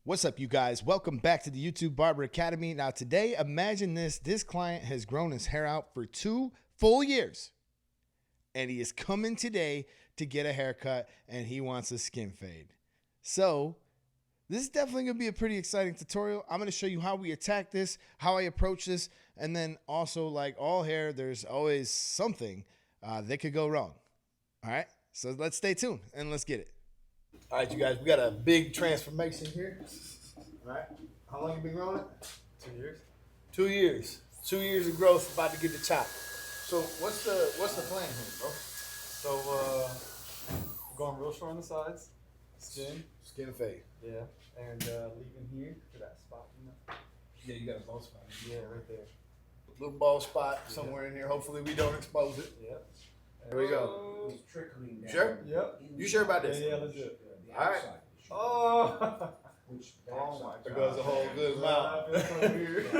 What's up, you guys? Welcome back to the YouTube Barber Academy. Now today, imagine this client has grown his hair out for 2 full years and he is coming today to get a haircut and he wants a skin fade. So this is definitely gonna be a pretty exciting tutorial. I'm gonna show you how we attack this, how I approach this, and then also, like all hair, there's always something that could go wrong. All right, so let's stay tuned and let's get it. All right, you guys, we got a big transformation here. All right, how long you been growing it? 2 years. 2 years. 2 years of growth, about to get the chop. So what's the plan here, bro? So going real short on the sides, skin, fade. yeah, and leaving here for that spot, you know. Yeah, you got a bald spot. Yeah, right there. Little bald spot somewhere in here. Hopefully we don't expose it. Yep. There we go. It's trickling down. Sure? Yep. You sure about this? Yeah, legit. The All right. outside. Oh. Which Oh my There God. goes a whole good amount. That's so weird.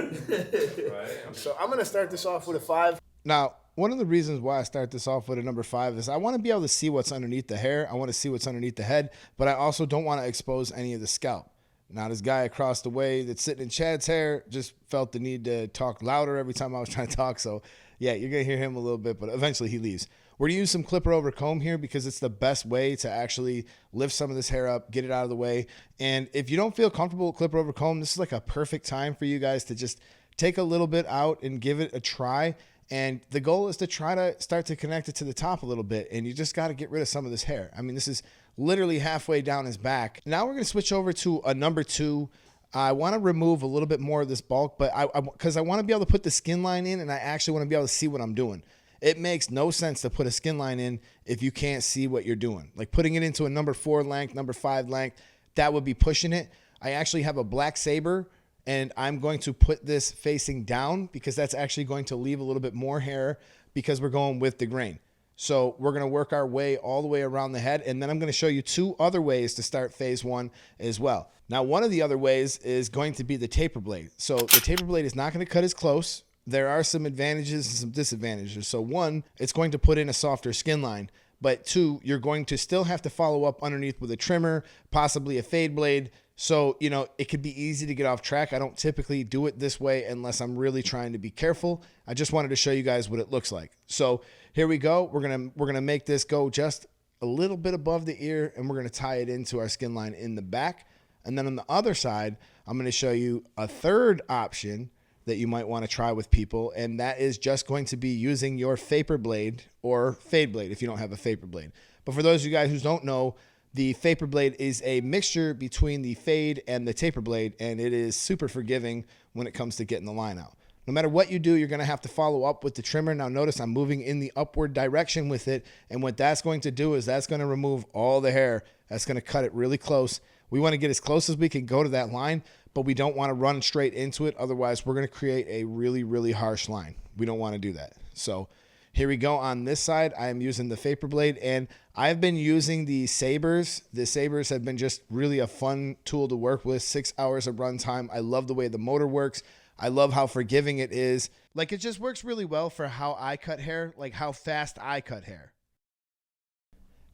Right. So I'm gonna start this off with a 5. Now, one of the reasons why I start this off with a number 5 is I want to be able to see what's underneath the hair. I want to see what's underneath the head, but I also don't want to expose any of the scalp. Now, this guy across the way that's sitting in Chad's hair just felt the need to talk louder every time I was trying to talk. So, yeah, you're going to hear him a little bit, but eventually he leaves. We're going to use some clipper over comb here because it's the best way to actually lift some of this hair up, get it out of the way. And if you don't feel comfortable with clipper over comb, this is like a perfect time for you guys to just take a little bit out and give it a try. And the goal is to try to start to connect it to the top a little bit. And you just got to get rid of some of this hair. I mean, this is literally halfway down his back. Now we're going to switch over to a number 2. I want to remove a little bit more of this bulk, but because I want to be able to put the skin line in, and I actually want to be able to see what I'm doing. It makes no sense to put a skin line in if you can't see what you're doing. Like putting it into a number 4 length, number 5 length, that would be pushing it. I actually have a black saber, and I'm going to put this facing down because that's actually going to leave a little bit more hair because we're going with the grain. So we're going to work our way all the way around the head, and then I'm going to show you 2 other ways to start phase 1 as well. Now, one of the other ways is going to be the taper blade. So the taper blade is not going to cut as close. There are some advantages and some disadvantages. So 1, it's going to put in a softer skin line, but 2, you're going to still have to follow up underneath with a trimmer, possibly a fade blade. So, you know, it could be easy to get off track. I don't typically do it this way unless I'm really trying to be careful. I just wanted to show you guys what it looks like. So here we go. We're gonna make this go just a little bit above the ear, and we're gonna tie it into our skin line in the back. And then on the other side, I'm gonna show you a third option that you might want to try with people, and that is just going to be using your vapor blade or fade blade if you don't have a vapor blade. But for those of you guys who don't know, the vapor blade is a mixture between the fade and the taper blade, and it is super forgiving when it comes to getting the line out. No matter what you do, you're going to have to follow up with the trimmer. Now notice I'm moving in the upward direction with it, and what that's going to do is that's going to remove all the hair. That's going to cut it really close. We want to get as close as we can go to that line, but we don't want to run straight into it. Otherwise, we're going to create a really, really harsh line. We don't want to do that. So here we go. On this side, I am using the vapor blade, and I've been using the sabers. The sabers have been just really a fun tool to work with. 6 hours of runtime. I love the way the motor works. I love how forgiving it is. Like, it just works really well for how I cut hair, like how fast I cut hair.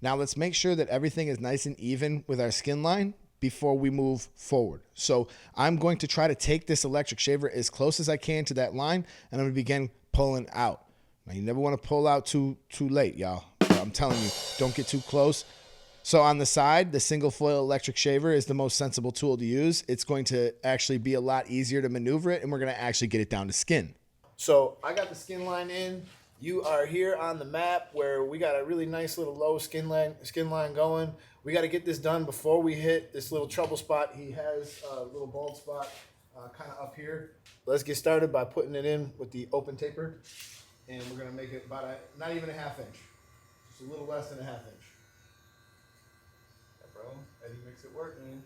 Now let's make sure that everything is nice and even with our skin line before we move forward. So I'm going to try to take this electric shaver as close as I can to that line, and I'm going to begin pulling out. Now, you never want to pull out too late, y'all. I'm telling you, don't get too close. So on the side, the single foil electric shaver is the most sensible tool to use. It's going to actually be a lot easier to maneuver it, and we're going to actually get it down to skin. So I got the skin line in. You are here on the map where we got a really nice little low skin line going. We got to get this done before we hit this little trouble spot. He has a little bald spot kind of up here. Let's get started by putting it in with the open taper. And we're going to make it about not even a ½ inch. Just a little less than a ½ inch. Yeah, bro. Eddie makes it work, man.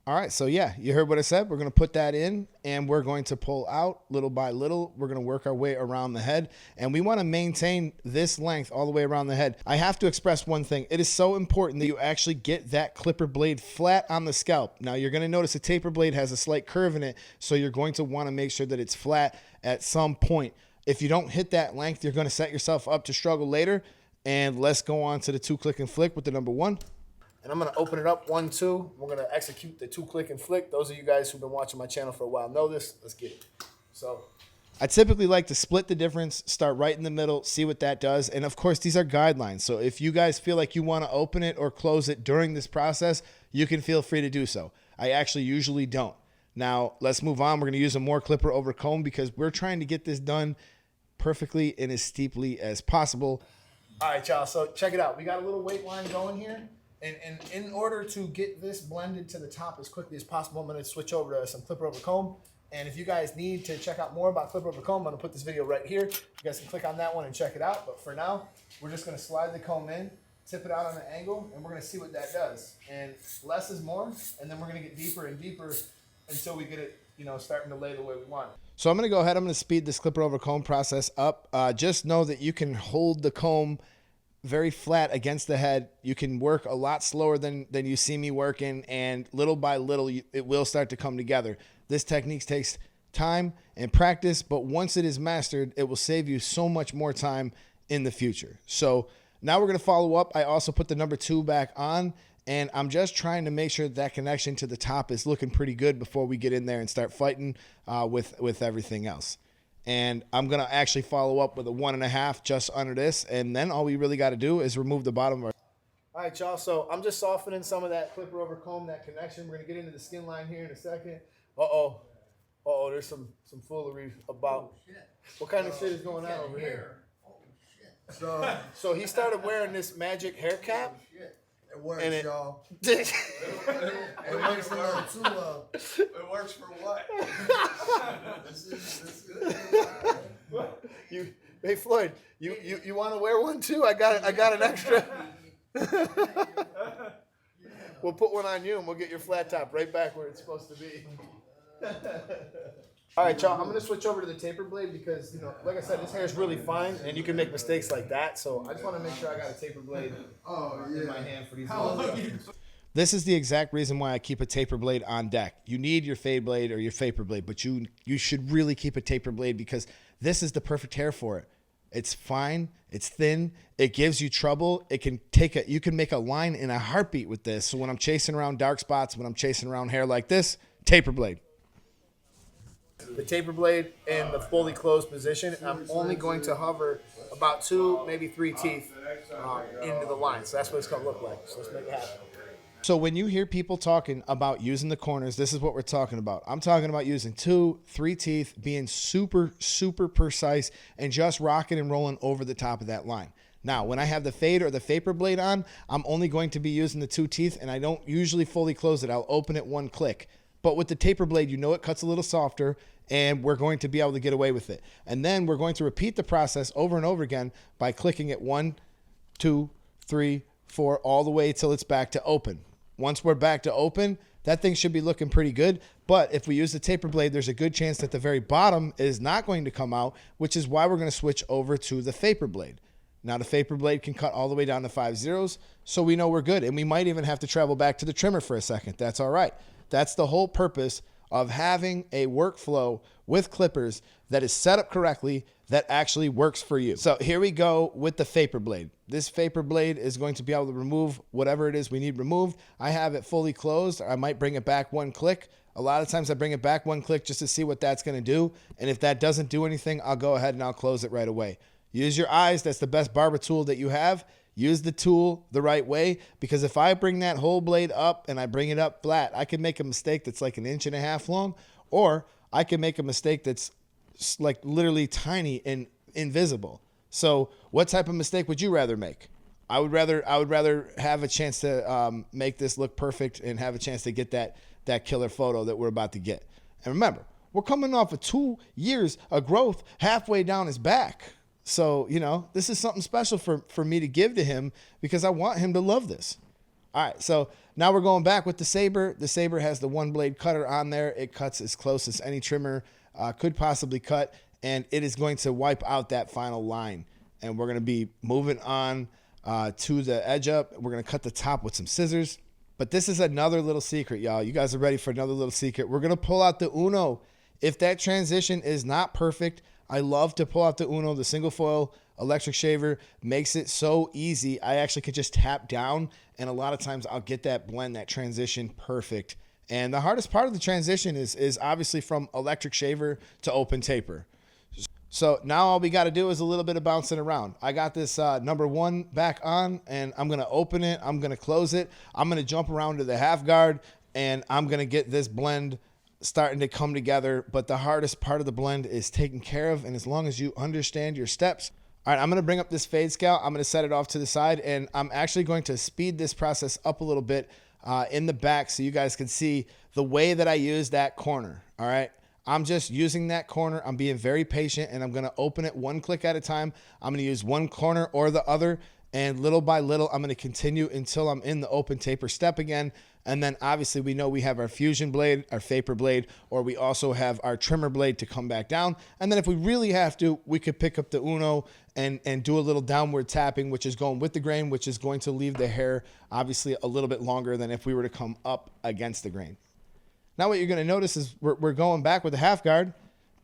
All right, so yeah, you heard what I said. We're going to put that in, and we're going to pull out little by little. We're going to work our way around the head, and we want to maintain this length all the way around the head. I have to express one thing. It is so important that you actually get that clipper blade flat on the scalp. Now, you're going to notice a taper blade has a slight curve in it, so you're going to want to make sure that it's flat at some point. If you don't hit that length, you're going to set yourself up to struggle later. And let's go on to the 2 click and flick with the number 1. and I'm gonna open it up 1, 2. We're gonna execute the 2-click and flick. Those of you guys who've been watching my channel for a while know this. Let's get it. So I typically like to split the difference, start right in the middle, see what that does. And of course, these are guidelines. So if you guys feel like you want to open it or close it during this process, you can feel free to do so. I actually usually don't. Now, let's move on. We're going to use a more clipper over comb because we're trying to get this done perfectly and as steeply as possible. All right, y'all. So check it out. We got a little weight line going here. And in order to get this blended to the top as quickly as possible, I'm going to switch over to some clipper over comb. And if you guys need to check out more about clipper over comb, I'm going to put this video right here. You guys can click on that one and check it out. But for now, we're just going to slide the comb in, tip it out on an angle, and we're going to see what that does. And less is more, and then we're going to get deeper and deeper until we get it, starting to lay the way we want it. So I'm going to go ahead. I'm going to speed this clipper over comb process up. Just know that you can hold the comb very flat against the head. You can work a lot slower than you see me working, and little by little, it will start to come together. This technique takes time and practice, but once it is mastered, it will save you so much more time in the future. So now we're going to follow up. I also put the number 2 back on, and I'm just trying to make sure that connection to the top is looking pretty good before we get in there and start fighting with everything else. And I'm going to actually follow up with a 1.5 just under this, and then all we really got to do is remove the bottom of our... All right, y'all, so I'm just softening some of that clipper over comb, that connection. We're going to get into the skin line here in a second. Uh-oh, there's some foolery about what kind of shit is going on over here. So he started wearing this magic hair cap. It works, y'all. It works for too. It works for what? This is Hey Floyd, you want to wear one too? I got an extra. We'll put one on you and we'll get your flat top right back where it's supposed to be. All right, y'all, I'm going to switch over to the taper blade because, like I said, this hair is really fine and you can make mistakes like that. So I just want to make sure I got a taper blade in my hand for these. This is the exact reason why I keep a taper blade on deck. You need your fade blade or your vapor blade, but you should really keep a taper blade because this is the perfect hair for it. It's fine. It's thin. It gives you trouble. You can make a line in a heartbeat with this. So when I'm chasing around dark spots, when I'm chasing around hair like this, taper blade. The taper blade in the fully closed position, I'm only going to hover about 2, maybe 3 teeth into the line. So that's what it's going to look like. So let's make it happen. So when you hear people talking about using the corners, this is what we're talking about. I'm talking about using 2, 3 teeth, being super, super precise, and just rocking and rolling over the top of that line. Now, when I have the fade or the vapor blade on, I'm only going to be using the 2 teeth, and I don't usually fully close it. I'll open it 1 click. But with the taper blade, it cuts a little softer, and we're going to be able to get away with it. And then we're going to repeat the process over and over again by clicking it 1, 2, 3, 4, all the way till it's back to open. Once we're back to open, that thing should be looking pretty good. But if we use the taper blade, there's a good chance that the very bottom is not going to come out, which is why we're going to switch over to the vapor blade. Now, the vapor blade can cut all the way down to 5 zeros, so we know we're good. And we might even have to travel back to the trimmer for a second. That's all right. That's the whole purpose of having a workflow with clippers that is set up correctly that actually works for you. So here we go with the vapor blade. This vapor blade is going to be able to remove whatever it is we need removed. I have it fully closed. I might bring it back 1 click. A lot of times I bring it back 1 click just to see what that's going to do. And if that doesn't do anything, I'll go ahead and I'll close it right away. Use your eyes. That's the best barber tool that you have. Use the tool the right way, because if I bring that whole blade up and I bring it up flat, I can make a mistake that's like 1.5 inches long, or I can make a mistake that's like literally tiny and invisible. So what type of mistake would you rather make? I would rather have a chance to make this look perfect and have a chance to get that killer photo that we're about to get. And remember, we're coming off of 2 years of growth halfway down his back. So, this is something special for me to give to him because I want him to love this. All right, so now we're going back with the Saber. The Saber has the 1-blade cutter on there. It cuts as close as any trimmer could possibly cut, and it is going to wipe out that final line. And we're going to be moving on to the edge up. We're going to cut the top with some scissors. But this is another little secret, y'all. You guys are ready for another little secret. We're going to pull out the Uno. If that transition is not perfect, I love to pull out the Uno. The single foil electric shaver makes it so easy. I actually could just tap down, and a lot of times I'll get that blend, that transition perfect. And the hardest part of the transition is obviously from electric shaver to open taper. So now all we got to do is a little bit of bouncing around. I got this number 1 back on, and I'm going to open it. I'm going to close it. I'm going to jump around to the half guard, and I'm going to get this blend starting to come together. But the hardest part of the blend is taken care of, and as long as you understand your steps. All right, I'm going to bring up this fade scale. I'm going to set it off to the side, and I'm actually going to speed this process up a little bit in the back so you guys can see the way that I use that corner. All right. I'm just using that corner. I'm being very patient, and I'm going to open it 1 click at a time. I'm going to use one corner or the other, and little by little, I'm going to continue until I'm in the open taper step again. And then obviously we know we have our fusion blade, our vapor blade, or we also have our trimmer blade to come back down. And then if we really have to, we could pick up the Uno and do a little downward tapping, which is going with the grain, which is going to leave the hair obviously a little bit longer than if we were to come up against the grain. Now what you're going to notice is we're going back with the half guard,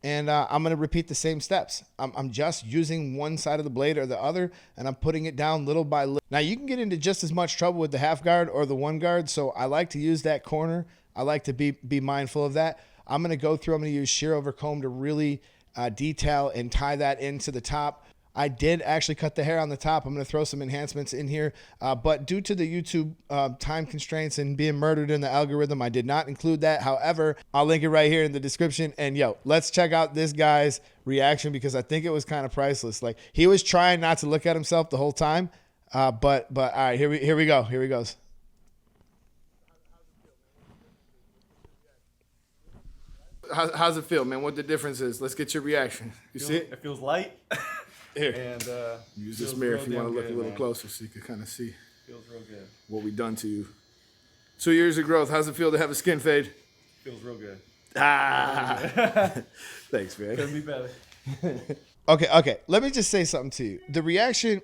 and I'm going to repeat the same steps. I'm just using one side of the blade or the other, and I'm putting it down little by little. Now you can get into just as much trouble with the half guard or the one guard, so I like to use that corner. I like to be mindful of that. I'm going to use shear over comb to really detail and tie that into the top. I did actually cut the hair on the top. I'm going to throw some enhancements in here. But due to the YouTube time constraints and being murdered in the algorithm, I did not include that. However, I'll link it right here in the description. And yo, let's check out this guy's reaction because I think it was kind of priceless. Like, he was trying not to look at himself the whole time. But all right, here we go. Here he goes. How's it feel, man? What the difference is? Let's get your reaction. You see it? It feels light. Here, and use this mirror if you want to look a little closer so you can kind of see feels real good. What we've done to you. 2 years of growth. How's it feel to have a skin fade? Feels real good. Thanks, man. Couldn't be better. Okay. Let me just say something to you. The reaction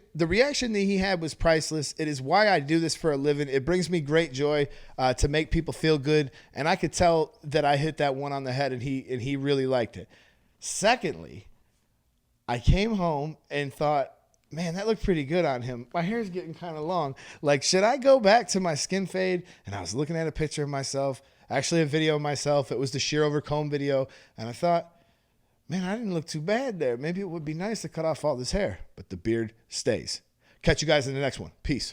that he had was priceless. It is why I do this for a living. It brings me great joy to make people feel good, and I could tell that I hit that one on the head, and he really liked it. Secondly, I came home and thought, man, that looked pretty good on him. My hair's getting kind of long. Like, should I go back to my skin fade? And I was looking at a picture of myself, actually a video of myself. It was the shear over comb video. And I thought, man, I didn't look too bad there. Maybe it would be nice to cut off all this hair, but the beard stays. Catch you guys in the next one. Peace.